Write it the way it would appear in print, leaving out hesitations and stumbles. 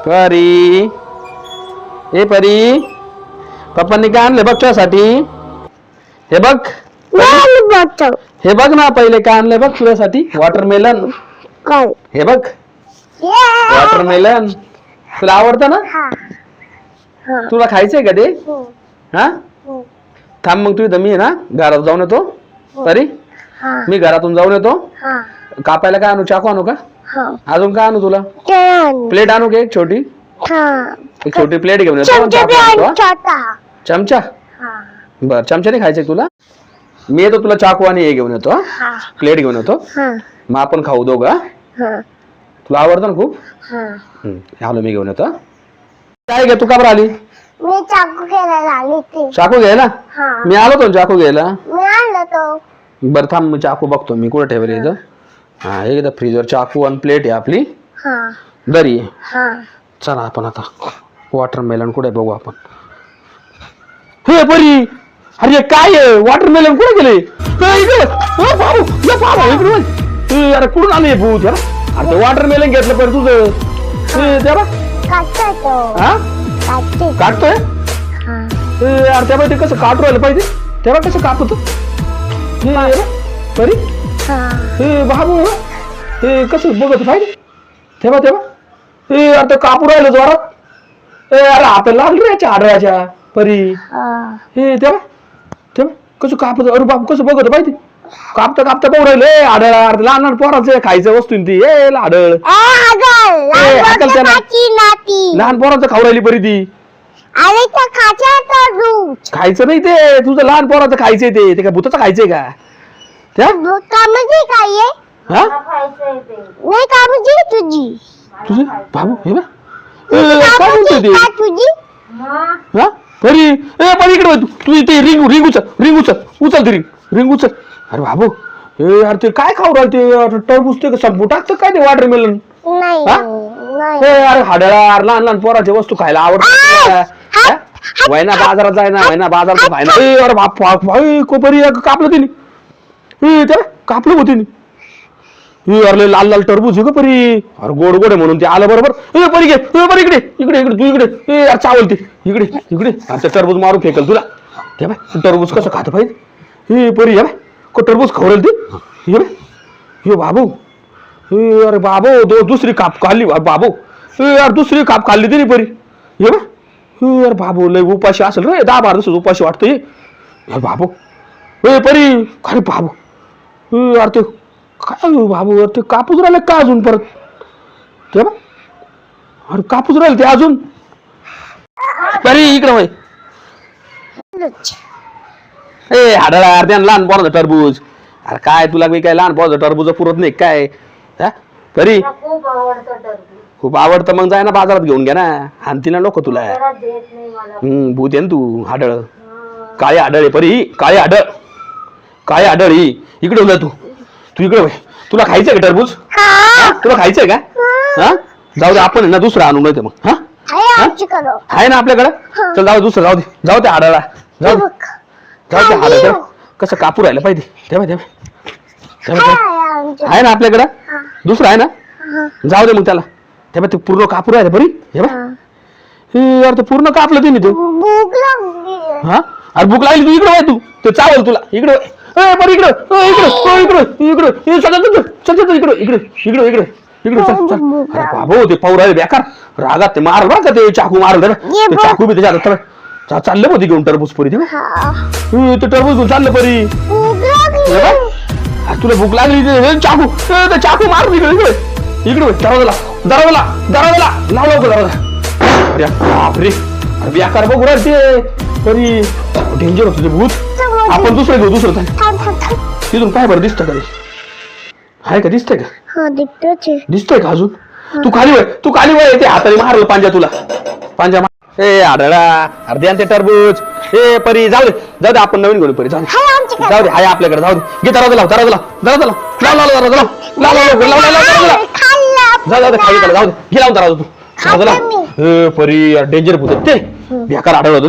परी ए परी पप्पांनी काय आणले बघ तुझ्यासाठी. हे बघ हे बघ ना पहिले काय आणले बघ तुझ्यासाठी. वॉटरमेलन. हे बघ वॉटरमेलन तुला आवडतं ना. तुला खायचंय का ते. हा थांब मग तू इथं मी आहे ना घरात जाऊन येतो. परी मी घरातून जाऊन येतो. कापायला काय आणू चाकू आणू का. अजून काय आणू तुला. प्लेट आणू का एक छोटी. एक छोटी प्लेट घेऊन येतो. चमचा बर चमचा नाही खायचंय तुला. मी येतो तुला चाकू आणि हे घेऊन येतो. प्लेट घेऊन येतो मग आपण खाऊ दोघं. तुला आवडतं ना खूप. आलो मी घेऊन येतो. काय घे तू का बरं आली. मी चाकू घ्यायला आली ती. चाकू घ्यायला मी आलो तो चाकू घ्यायला. मी आणलं तो. बरं थांब मी चाकू बघतो मी कुठे ठेवले इथं. हा एकदा फ्रीजवर चाकू आणि प्लेट आहे आपली. दरी चला आपण आता वॉटरमेलन कुठे बघू आपण. हे परी अरे काय वॉटरमेलन कुठे गेले. अरे कुठून आले भूत. अरे वॉटरमेलन घेतलं पण तुझं काटतोय. अरे तेव्हा ते कसं काटू राहिलं पाहिजे. तेव्हा कसं कापत परी. बाबू हे कसं बघत पाहिजे. तेव्हा तेव्हा अरे कापू राहिलं जोरात. अरे आता लागली रे आडव्याच्या परी. हे तेव्हा तेव्हा कसं कापत. अरे बाप कसं बघत पाहिजे. कापता कापता पाहू राहिले आडळ. अरे लहान लहान पोरांचं खायचं वस्तू ती आडळ. लहान पोरांचं खाऊ राहिली परी ती. खायचं नाही ते तुझं लहान पोराचं खायचंय ते काय भूताचं खायचंय का. तुझे बाबू हे बा काय म्हणतोय ते. परी ए परी इकडे तू इथे रिंग उचल ती रिंग उचल. अरे बाबू हे यार ते काय खाऊ राहिले ते टरबूज ते संपू टाकतं काय ते वॉटरमेलन. अरे हाडळा लहान लहान पोराच्या वस्तू खायला आवडतात. वयना बाजारात जाय ना वयना बाजारात खाय ना. अरे बाप भाई कोपरी कापलं तिने. त्याला कापलं होती अरे लाल लाल टरबूज आहे ग परी. अरे गोड गोड म्हणून ते आलं बरोबर. परी घे परी इकडे इकडे इकडे तू इकडे चावल ते इकडे इकडे. अरे टरबूज मारून फेकल तुला. ते बाय टरबूज कसं खात पाहिजे. हे परी हे बाय टरबूज खवरेल ते. हे बाय हे बाबू अरे बाबू दुसरी काप खाल्ली बाबू. अरे दुसरी काप खाल्ली तिने परी. हे बाय अरे बाबू लय उपाशी असेल रे 10-12 दिवस उपाशी वाटतंय. अरे बाबू परी अरे बाबू अरे ते काय बाबू ते कापूस राहिले का अजून परत. ते बा अरे कापूस राहिले ते अजून. परी इकडे वय ए हाडळा अर्ध्या लहान पोराचं टरबूज. अरे काय तुला मी काय लहान पोराचं टरबूज पुरत नाही काय. परी खूप आवडतं मग जाय ना बाजारात घेऊन घ्या ना. आणती ना नको तुला. भूत आहे ना तू हाडळ. काळे हाडळ परी काळे हाडळ ही इकडे उद्या तू इकडे तुला खायचंय का टरबूज. तुला खायचंय का. जाऊ दे आपण ना दुसरं आणून येते मग. आहे ना आपल्याकडं. चल जाऊ दुसरं जाऊ दे हाडाला जाऊ दे हाडळ. कसं कापू राहिलं पाहिजे. तेव्हा आहे ना आपल्याकडं दुसरं आहे ना. जाऊ दे मग त्याला. तेव्हा ते पूर्ण कापू राहिलं बरी. हे बा ते पूर्ण कापलं तिने तू. अरे भूक लागली तू इकडे तू ते चावल तुला इकडे. बरं इकडे अरे बाबू ते पाहू राहिले बेकार रागात ते मारल बा का ते चाकू मारल. ते चाकू बी त्याच्या चाललं होती घेऊन टरबूज परी. ते टरबूज घेऊन चाललं परी. तुला भूक लागली चाकू मार इकडे दरवाजा लाव दरवाजा. अरे बापरे बेकार बघू राहिले ते परी. डेंजर होतं ते भूत. आपण दुसरं घेऊ दुसरं. तिथून काय बरं दिसतं का. आहे का दिसतंय का. दिसतंय का अजून. तू खाली वय ते हाताने मारलं पांजा तुला. पांजा मार ए आढळा अर्ध्या ते टरबूज. ए परी जाऊ दे आपण नवीन घेऊन परी जाऊ दे हाय आपल्याकडे. जाऊ दे घे दरवाजा लाव जाऊ दे खाली जाऊ दे घे लावून दरवाजा तू. परी डेंजर भूत ते बेकार आढळ होतं ते.